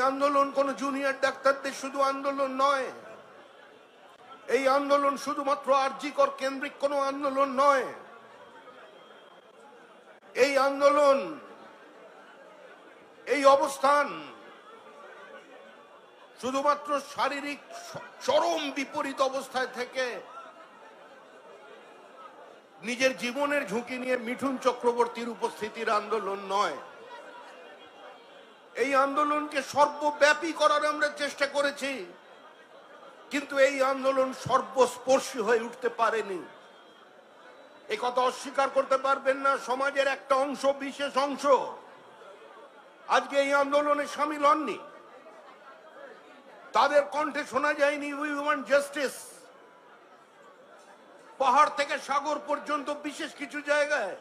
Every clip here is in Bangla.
আন্দোলন কোন জুনিয়র ডাক্তারদের শুধু আন্দোলন নয়, এই আন্দোলন শুধুমাত্র আরজিকর কেন্দ্রিক কোন আন্দোলন নয়। এই আন্দোলন, এই অবস্থান শুধুমাত্র শারীরিক চরম বিপরীত অবস্থায় থেকে নিজের জীবনের ঝুঁকি নিয়ে মিঠুন চক্রবর্তীর উপস্থিতির আন্দোলন নয়। এই আন্দোলনকে সর্বব্যাপী করার আমরা চেষ্টা করেছি, কিন্তু এই আন্দোলন সর্বস্পর্শী হয়ে উঠতে পারেনি। এই কথা অস্বীকার করতে পারবেন না। সমাজের একটা অংশ, বিশেষ অংশ আজকে এই আন্দোলনে সামিল হননি। তাদের কণ্ঠে শোনা যায়নি উই ওয়ান্ট জাস্টিস। পাহাড় থেকে সাগর পর্যন্ত বিশেষ কিছু জায়গায়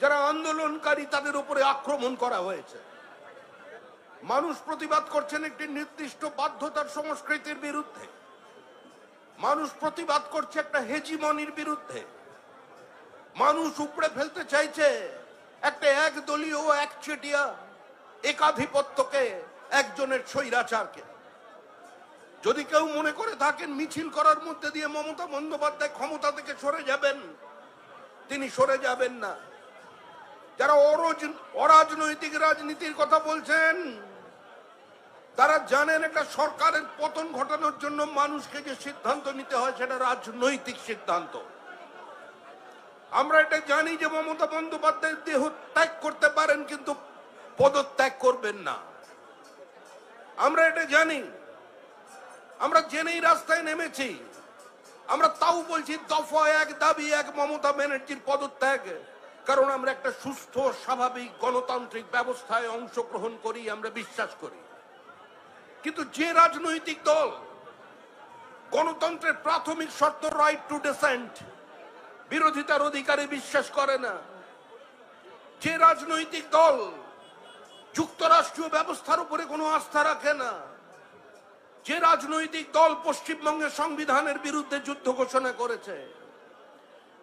যারা আন্দোলনকারী তাদের উপরে আক্রমণ করা হয়েছে। মানুষ প্রতিবাদ করছেন একটি নির্দিষ্ট বাধ্যতার সংস্কৃতির বিরুদ্ধে। মানুষ প্রতিবাদ করছে একটা হেজিমনির বিরুদ্ধে। মানুষ উপড়ে ফেলতে চাইছে একটা একদলীয়, একচেটিয়া একাধিপত্যকে, একজনের স্বৈরাচারকে। যদি কেউ মনে করে থাকেন মিছিল করার মধ্যে দিয়ে মমতা বন্দ্যোপাধ্যায় ক্ষমতা থেকে সরে যাবেন, তিনি সরে যাবেন না। যারা অরাজনৈতিক রাজনীতির কথা বলছেন তারা জানেন একটা সরকারের পতন ঘটানোর জন্য মানুষকে যে সিদ্ধান্ত নিতে হয় সেটা রাজনৈতিক সিদ্ধান্ত। আমরা এটা জানি যে মমতা বন্দ্যোপাধ্যায় দেহ ত্যাগ করতে পারেন কিন্তু পদত্যাগ করবেন না। আমরা এটা জানি, আমরা জেনেই রাস্তায় নেমেছি। আমরা তাও বলছি দফা এক, দাবি এক, মমতা ব্যানার্জির পদত্যাগ। কারণ আমরা একটা সুস্থ, স্বাভাবিক গণতান্ত্রিক ব্যবস্থায় অংশগ্রহণ করি, আমরা বিশ্বাস করি। কিন্তু যে রাজনৈতিক দল গণতন্ত্রের প্রাথমিক শর্ত রাইট টু ডিসেন্ট, বিরোধিতার অধিকারে বিশ্বাস করে না, যে রাজনৈতিক দল যুক্তরাষ্ট্রীয় ব্যবস্থার উপরে কোনো আস্থা রাখে না, যে রাজনৈতিক দল পশ্চিমবঙ্গের সংবিধানের বিরুদ্ধে যুদ্ধ ঘোষণা করেছে,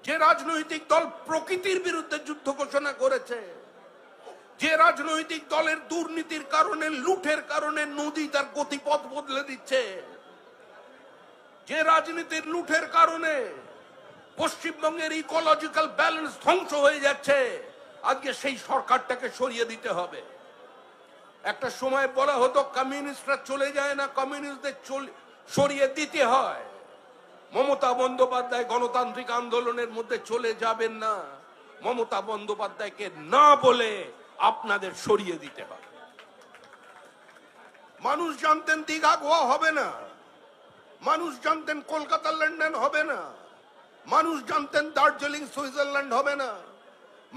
যে রাজনৈতিক দল প্রকৃতির বিরুদ্ধে যুদ্ধ ঘোষণা করেছে, যে রাজনৈতিক দলের দুর্নীতির কারণে, লুঠের কারণে নদী তার গতিপথ বদলে দিচ্ছে, যে রাজনীতির লুঠের কারণে পশ্চিমবঙ্গের ইকোলজিক্যাল ব্যালেন্স ধ্বংস হয়ে যাচ্ছে, আজকে সেই সরকারটাকে সরিয়ে দিতে হবে। একটা সময় বলা হতো কমিউনিস্টরা চলে যায় না, কমিউনিস্টদের সরিয়ে দিতে হয়। মমতা বন্দ্যোপাধ্যায় গণতান্ত্রিক আন্দোলনের মধ্যে চলে যাবেন না। মমতা বন্দ্যোপাধ্যায়কে না বলে আপনাদের সরিয়ে দিতে হবে। মানুষ জানতেন দীঘা গোয়া হবে না, মানুষ জানতেন কলকাতা লন্ডন হবে না, মানুষ জানতেন দার্জিলিং সুইজারল্যান্ড হবে না,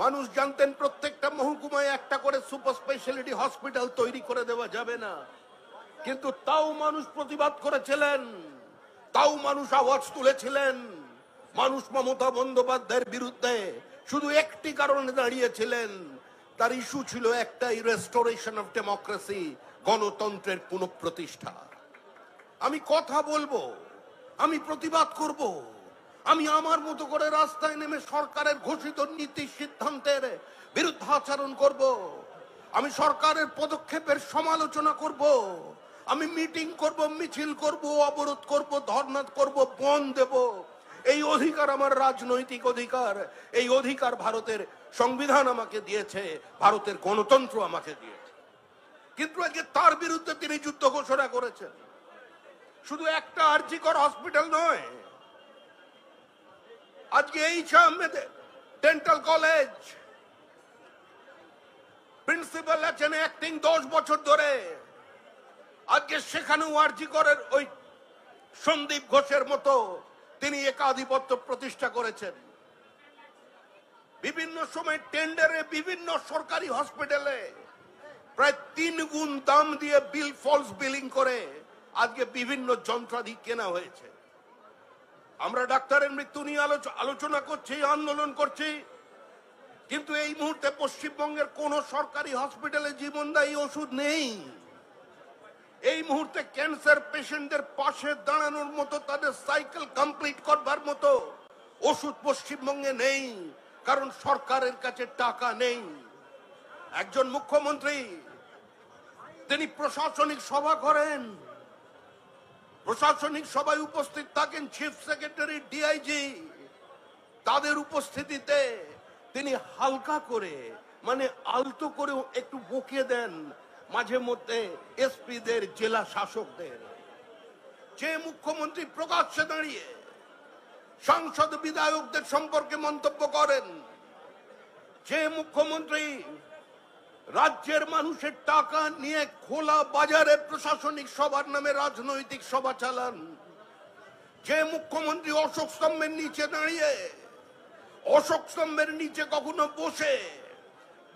মানুষ জানতেন প্রত্যেকটা মহকুমায় একটা করে সুপার স্পেশালিটি হসপিটাল তৈরি করে দেওয়া যাবে না। কিন্তু তাও মানুষ প্রতিবাদ করেছিলেন, তাও মানুষ আওয়াজ তুলেছিলেন। মানুষ মমতা বন্দ্যোপাধ্যায়ের বিরুদ্ধে শুধু একটি কারণে দাঁড়িয়েছিলেন, তার ইস্যু ছিল একটাই, রেস্টোরেশন অফ ডেমোক্রেসি, গণতন্ত্রের পুনঃপ্রতিষ্ঠা। আমি কথা বলবো, আমি প্রতিবাদ করব, আমি আমার মতো করে রাস্তায় নেমে সরকারের ঘোষিত নীতি সিদ্ধান্তের বিরুদ্ধাচরণ করব, আমি সরকারের পদক্ষেপের সমালোচনা করব, আমি মিটিং করব, মিছিল করব, অবরোধ করব, ধর্ণা করব, বন্ধ দেব। এই অধিকার আমার রাজনৈতিক অধিকার। এই অধিকার ভারতের সংবিধান আমাকে দিয়েছে, ভারতের গণতন্ত্র আমাকে দিয়েছে। কিন্তু আজকে তার বিরুদ্ধে তিনি যুদ্ধ ঘোষণা করেছেন। শুধু একটা আরজিকর হসপিটাল নয়, আজকে H Ahmed dental college principal আছেন অ্যাক্টিং 10 বছর ধরে, আজকে সেখানেও আরজিকরের ওই সন্দীপ ঘোষের মতো তিনি একাধিপত্য প্রতিষ্ঠা করেছেন। বিভিন্ন সময় টেন্ডারে বিভিন্ন সরকারি হসপিটালে প্রায় 3 গুণ দাম দিয়ে ফলস বিলিং করে আজকে বিভিন্ন যন্ত্রাদি কেনা হয়েছে। আমরা ডাক্তারের মৃত্যু নিয়ে আলোচনা করছি, আন্দোলন করছি, কিন্তু এই মুহূর্তে পশ্চিমবঙ্গের কোন সরকারি হসপিটালে জীবনদায়ী ওষুধ নেই। এই মুহূর্তে ক্যান্সার পেশেন্টদের পাশে দাঁড়ানোর মতো, তাদের সাইকেল কমপ্লিট করবার মতো ওষুধ পশ্চিমবঙ্গে নেই, কারণ সরকারের কাছে টাকা নেই। একজন মুখ্যমন্ত্রী তিনি প্রশাসনিক সভা করেন, প্রশাসনিক সভায় উপস্থিত থাকেন চিফ সেক্রেটারি, ডিআইজি, তাদের উপস্থিতিতে তিনি হালকা করে মানে আলতো করে একটু বকিয়ে দেন মাঝে মধ্যে এসপিদের, জেলা শাসকদের। যে মুখ্যমন্ত্রী প্রকাশ্যে দাঁড়িয়ে সাংসদ বিধায়কদের সম্পর্কে মন্তব্য করেন, যে মুখ্যমন্ত্রী রাজ্যের মানুষের টাকা নিয়ে খোলা বাজারে প্রশাসনিক সভার নামে রাজনৈতিক সভা চালান, যে মুখ্যমন্ত্রী অশোক স্তম্ভের নিচে দাঁড়িয়ে, অশোক স্তম্ভের নিচে কখনো বসে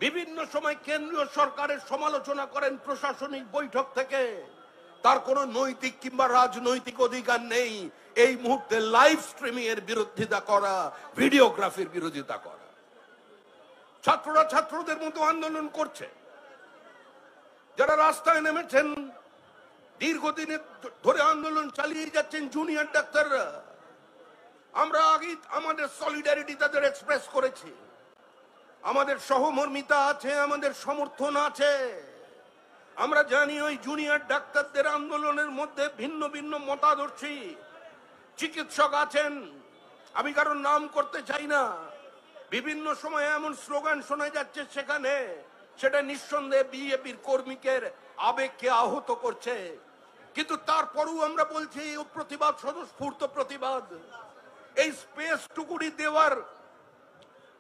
বিভিন্ন সময় কেন্দ্রীয় সরকারের সমালোচনা করেন প্রশাসনিক বৈঠক থেকে, তার কোনো নৈতিক কিংবা রাজনৈতিক অধিকার নেই এই মুহূর্তে লাইভ স্ট্রিমিং এর বিরোধিতা করা, ভিডিওগ্রাফির বিরোধিতা করা। ছাত্ররা ছাত্রদের মতো আন্দোলন করছে, যারা রাস্তায় নেমেছেন, দীর্ঘদিনের ধরে আন্দোলন চালিয়ে যাচ্ছেন জুনিয়র ডাক্তাররা। আমরা আগে আমাদের সলিডারিটি তাদের এক্সপ্রেস করেছি, আমাদের সহমর্মিতা আছে, আমাদের সমর্থন আছে। আমরা জানি ওই জুনিয়র ডাক্তারদের আন্দোলনের মধ্যে ভিন্ন ভিন্ন মতাদর্শী চিকিৎসক আছেন, আমি কারোর নাম করতে চাই না। বিভিন্ন সময় এমন স্লোগান শোনা যাচ্ছে সেখানে, সেটা নিঃসন্দেহে বিজেপির কর্মীদের আবেগকে আহত করছে, কিন্তু তারপরও আমরা বলছি এই প্রতিবাদ স্বতঃস্ফূর্ত প্রতিবাদ। এই স্পেস টুকুনি দেওয়ার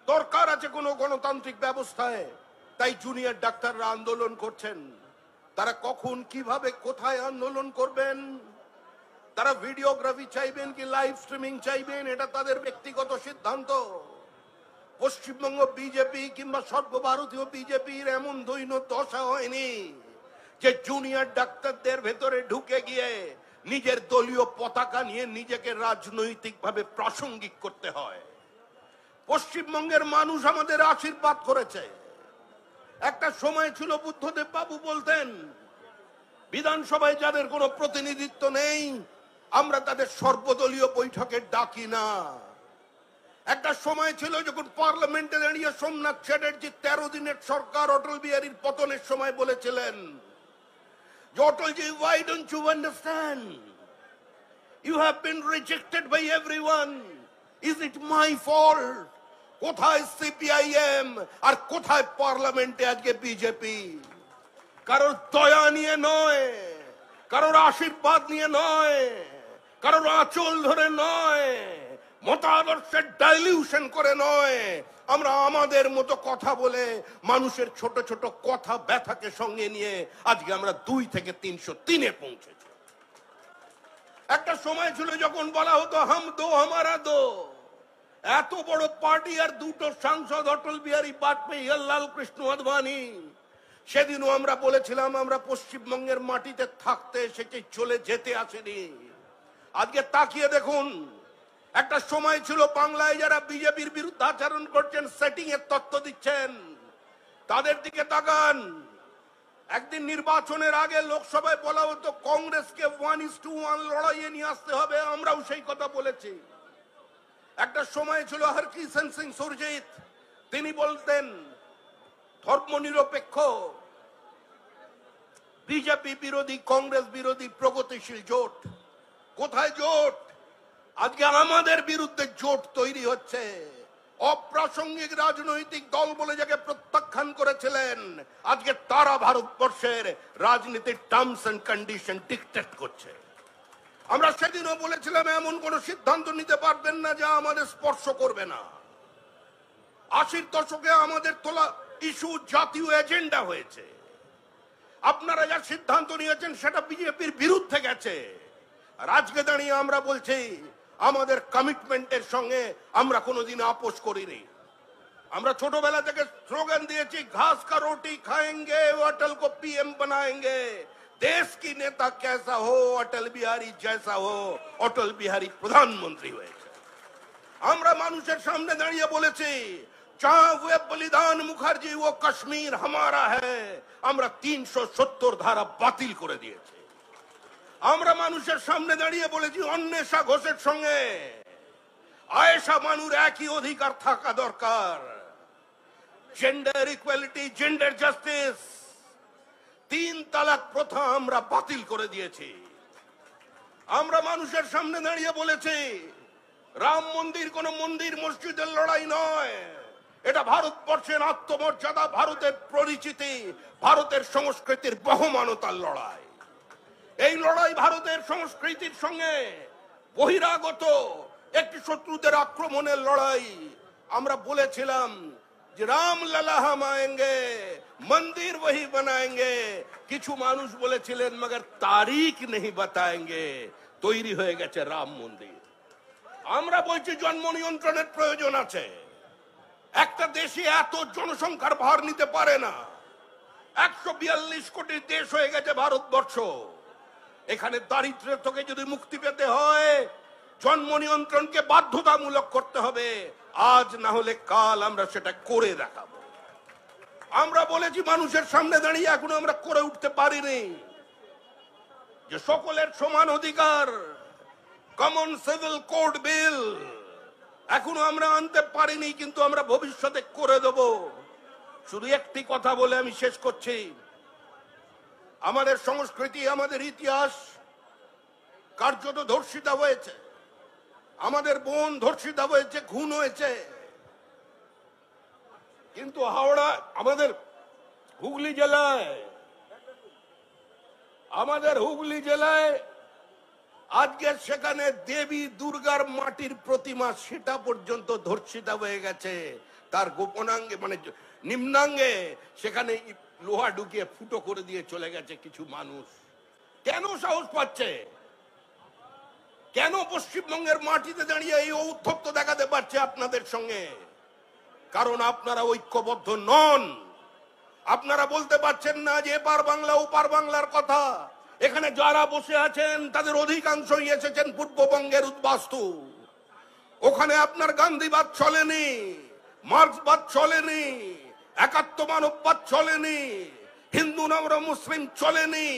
দরকার আছে কোন গণতান্ত্রিক ব্যবস্থায়। তাই জুনিয়র ডাক্তাররা আন্দোলন করছেন। তারা কখন, কিভাবে, কোথায় আন্দোলন করবেন, তারা ভিডিওগ্রাফি চাইবেন কি লাইভ স্ট্রিমিং চাইবেন, এটা তাদের ব্যক্তিগত সিদ্ধান্ত। পশ্চিমবঙ্গ বিজেপি কিংবা সর্বভারতীয় বিজেপির এমন দৈন্য দশা হয়নি যে জুনিয়র ডাক্তারদের ভেতরে ঢুকে গিয়ে নিজের দলীয় পতাকা নিয়ে নিজেকে রাজনৈতিকভাবে প্রাসঙ্গিক করতে হয়। পশ্চিমবঙ্গের মানুষ আমাদের আশীর্বাদ করেছে। একটা সময় ছিল বুদ্ধদেব বাবু বলতেন, বিধানসভায় যাদের কোনো প্রতিনিধিত্ব নেই আমরা তাদের সর্বদলীয় বৈঠকে ডাকি না। একটা সময় ছিল যখন পার্লামেন্টে দাঁড়িয়ে সোমনাথ চ্যাটার্জি 13 দিনের সরকার অটল বিহারীর পতনের সময় বলেছিলেন, Atalji, why don't you understand? You have been rejected by everyone. Is it my fault? কোথায় সিপিআইএম আর কোথায় পার্লামেন্টে আজকে বিজেপি? কারোর দয়া নিয়ে নয়, কারোর আশীর্বাদ নিয়ে নয়, কারোর আঁচল ধরে নয়, মতাদর্শের ডাইলিউশন করে নয়। আমরা আমাদের মতো কথা বলে মানুষের ছোট ছোট কথা ব্যথাকে সঙ্গে নিয়ে আজকে আমরা 2 থেকে 303-এ পৌঁছেছি। একটা সময় ছিল যখন বলা হতো হাম দো হামারা দো। এত বড় পার্টি আর 2টো সাংসদ, অটল বিহারী বাজপেয়ী আর লাল কৃষ্ণ আদবানি। সেদিনও আমরা বলেছিলাম আমরা পশ্চিমবঙ্গের মাটিতে থাকতে এসেছি, চলে যেতে আসেনি। আজকে তাকিয়ে দেখুন, একটা সময় ছিল বাংলায় যারা বিজেপির বিরুদ্ধে আচরণ করছেন, সেটিং এর তত্ত্ব দিচ্ছেন, তাদের দিকে তাকান। একদিন নির্বাচনের আগে লোকসভায় বলা হতো কংগ্রেসকে 1:1 লড়াইয়ে নিয়ে আসতে হবে, আমরাও সেই কথা বলেছি। একটা সময় ছিল হরকিষেণ সিং সুরজিৎ, তিনি বলতেন ধর্মনিরপেক্ষ বিজেপি বিরোধী, কংগ্রেস বিরোধী প্রগতিশীল জোট। কোথায় জোট? আজকে আমাদের বিরুদ্ধে জোট তৈরি হচ্ছে। অপ্রাসঙ্গিক রাজনৈতিক দল বলে যাকে প্রত্যাখ্যান করেছিলেন, আজকে তারা ভারতবর্ষের রাজনীতির টার্মস এন্ড কন্ডিশন ডিকটেট করছে। আমরা সেদিনও বলেছিলাম এমন কোন সিদ্ধান্ত নিতে পারবেন না যা আমাদের স্পর্শ করবে না। 80-র দশকে আমাদের তোলা ইস্যু জাতীয় এজেন্ডা হয়েছে। আপনারা যা সিদ্ধান্ত নিয়েছেন সেটা বিজেপির বিরুদ্ধে গেছে। আর আজকে দাঁড়িয়ে আমরা বলছি আমাদের কমিটমেন্টের সঙ্গে আমরা কোনোদিন আপোষ করিনি। আমরা ছোটবেলা থেকে স্লোগান দিয়েছি, ঘাস কা রোটি খাएंगे, অটল को पीएम बनाएंगे, देश की नेता कैसा हो অটল বিহারী जैसा हो। অটল বিহারী প্রধানমন্ত্রী হয়েছে। আমরা মানুষের সামনে দাঁড়িয়ে বলেছি, जहां हुए बलिदान मुखर्जी वो कश्मीर हमारा है। আমরা 370 ধারা বাতিল করে দিয়েছি। আমরা মানুষের সামনে দাঁড়িয়ে বলেছি অন্বেষা ঘোষের সঙ্গে আয়েশা মানুর একই অধিকার থাকা দরকার। জেন্ডার ইকুয়ালিটি, জেন্ডার জাস্টিস, 3 তালাক প্রথা আমরা বাতিল করে দিয়েছি। আমরা মানুষের সামনে দাঁড়িয়ে বলেছি রাম মন্দির কোন মন্দির মসজিদের লড়াই নয়, এটা ভারতবর্ষের আত্মমর্যাদা, ভারতের পরিচিতি, ভারতের সংস্কৃতির বহমানতার লড়াই। এই লড়াই ভারতের সংস্কৃতির সঙ্গে বহিরাগত একটি শত্রুদের আক্রমণের লড়াই। আমরা বলেছিলাম যে রাম লালা হাম আয়েঙ্গে, মন্দির ওহি বানায়েঙ্গে। কিছু মানুষ বলেছিলেন মগর তারিখ নেই বাতায়েঙ্গে। তৈরি হয়ে গেছে রাম মন্দির। আমরা বলছি জন্ম নিয়ন্ত্রণের প্রয়োজন আছে। একটা দেশে এত জনসংখ্যার ভার নিতে পারে না। 142 কোটি দেশ হয়ে গেছে ভারতবর্ষ। এখানে দারিদ্র্য থেকে যদি মুক্তি পেতে হয় জন্ম নিয়ন্ত্রণকে বাধ্যতামূলক করতে হবে। আজ না হলে কাল আমরা সেটা করে দেখাবো। আমরা বলেছি মানুষের সামনে দাঁড়িয়ে এখনো আমরা করে উঠতে পারিনি যে সকলের সমান অধিকার, কমন সিভিল কোড বিল এখনো আমরা আনতে পারিনি, কিন্তু আমরা ভবিষ্যতে করে দেব। শুধু একটি কথা বলে আমি শেষ করছি, আমাদের সংস্কৃতি, আমাদের ইতিহাস কার্যত ধর্ষিতা হয়েছে। আমাদের বোন ধর্ষিতা হয়েছে, খুন হয়েছে। কিন্তু হাওড়া, আমাদের হুগলি জেলায় আজকে সেখানে দেবী দুর্গার মাটির প্রতিমা, সেটা পর্যন্ত ধর্ষিতা হয়ে গেছে। তার গোপনাঙ্গে মানে নিম্নাঙ্গে সেখানে লোহা ঢুকিয়ে ফুটো করে দিয়ে চলে গেছে কিছু মানুষ। কেন সাহস পাচ্ছে? কেন পশ্চিমবঙ্গের মাটিতে দাঁড়িয়ে এই ঔদ্ধত্য দেখাতে পারছে আপনাদের সঙ্গে? কারণ আপনারা ঐক্যবদ্ধ নন। আপনারা বলতে পারছেন না যে এপার বাংলা ওপার বাংলার কথা। এখানে যারা বসে আছেন তাদের অধিকাংশই এসেছেন পূর্ববঙ্গের উদ্বাস্তু। ওখানে আপনার গান্ধীবাদ চলেনি, মার্ক্সবাদ চলেনি, একাত্ম মানববাদ চলেনি, হিন্দু নামরা মুসলিম চলেনি,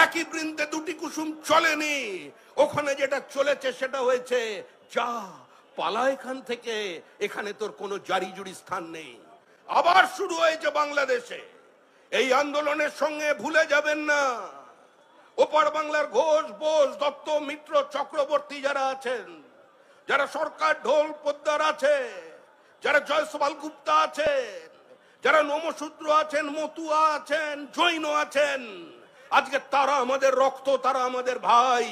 একই বৃন্দে দুটি কুসুম চলেনি। ওখানে যেটা চলেছে সেটা হয়েছে যা পালা এখান থেকে, এখানে তোর কোনো জারি জুড়ি স্থান নেই। আবার শুরু হয়েছে বাংলাদেশে। এই আন্দোলনের সঙ্গে ভুলে যাবেন না ওপার বাংলার ঘোষ, বোস, দত্ত, মিত্র, চক্রবর্তী যারা আছেন, যারা সরকার ঢোল পোদ্দার আছে, যারা জয়সওয়াল গুপ্তা আছেন, যারা নমশূদ্র আছেন, মতুয়া আছেন, জৈন আছেন, আজকে তারা আমাদের রক্ত, তারা আমাদের ভাই।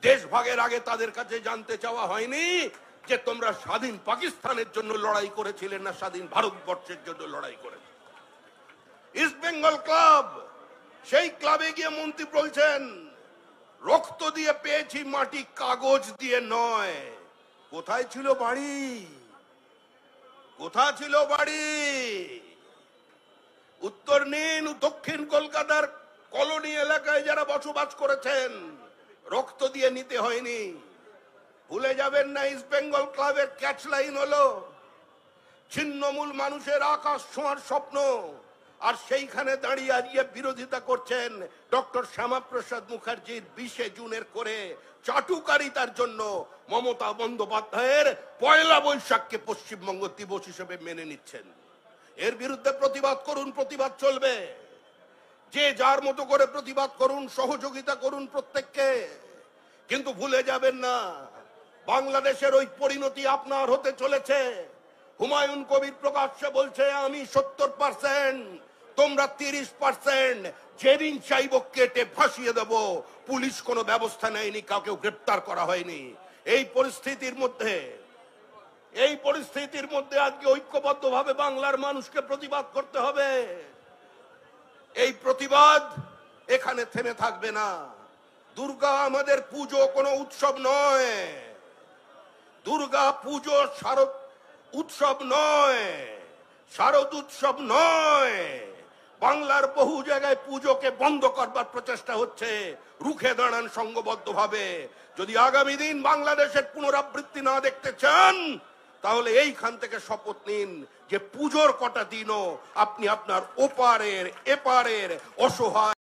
দেশ ভাগের আগে তাদের কাছে জানতে চাওয়া হয়নি যে তোমরা স্বাধীন পাকিস্তানের জন্য লড়াই করেছিলে না স্বাধীন ভারতবর্ষের জন্য লড়াই করেছিলে। ইস্ট বেঙ্গল ক্লাব, সেই ক্লাবে গিয়ে মন্ত্রী বলছেন রক্ত দিয়ে পেয়েছি মাটি, কাগজ দিয়ে নয়। কোথায় ছিল বাড়ি? কোথায় ছিল বাড়ি? উত্তর নিন। দক্ষিণ কলকাতার কলোনি এলাকায় যারা বসবাস করেছেন, রক্ত দিয়ে নিতে হয়নি। ভুলে যাবেন না ইস্ট বেঙ্গল ক্লাবের ক্যাচ লাইন হলো ছিন্নমূল মানুষের আকাশ ছোঁয়ার স্বপ্ন। আর সেইখানে দাঁড়িয়ে আজকে বিরোধিতা করছেন ডক্টর শ্যামাপ্রসাদ মুখার্জির 20 জুনের করে চাটুকারিতার জন্য মমতা বন্দ্যোপাধ্যায়ের 1 বৈশাখকে পশ্চিমবঙ্গ দিবস হিসেবে মেনে নিচ্ছেন। এর বিরুদ্ধে প্রতিবাদ করুন, প্রতিবাদ চলবে। যে যার মতো করে প্রতিবাদ করুন, সহযোগিতা করুন প্রত্যেককে। কিন্তু ভুলে যাবেন না বাংলাদেশের ওই পরিণতি আপনার হতে চলেছে। হুমায়ুন কবির প্রকাশ্যে বলছে আমি 70%, তোমরা 30%। যেদিন চাইব কেটে ফাঁসিয়ে দেব। পুলিশ কোনো ব্যবস্থা নেয়নি, কাউকে গ্রেপ্তার করা হয়নি। এই পরিস্থিতির মধ্যে আজকে ঐক্যবদ্ধভাবে বাংলার মানুষকে প্রতিবাদ করতে হবে। এই প্রতিবাদ এখানে থেমে থাকবে না। দুর্গা আমাদের পুজো, কোনো উৎসব নয়। দুর্গা পুজো শারদ উৎসব নয়, শারদ উৎসব নয়। বাংলার বহু জায়গায় পুজোকে বন্ধ করবার প্রচেষ্টা হচ্ছে। রুখে দাঁড়ান সংঘবদ্ধভাবে। যদি আগামী দিন বাংলাদেশের পুনরাবৃত্তি না দেখতে চান তাহলে এইখান থেকে শপথ নিন যে পুজোর কটা দিনও আপনি আপনার ওপারের এপারের অসহায়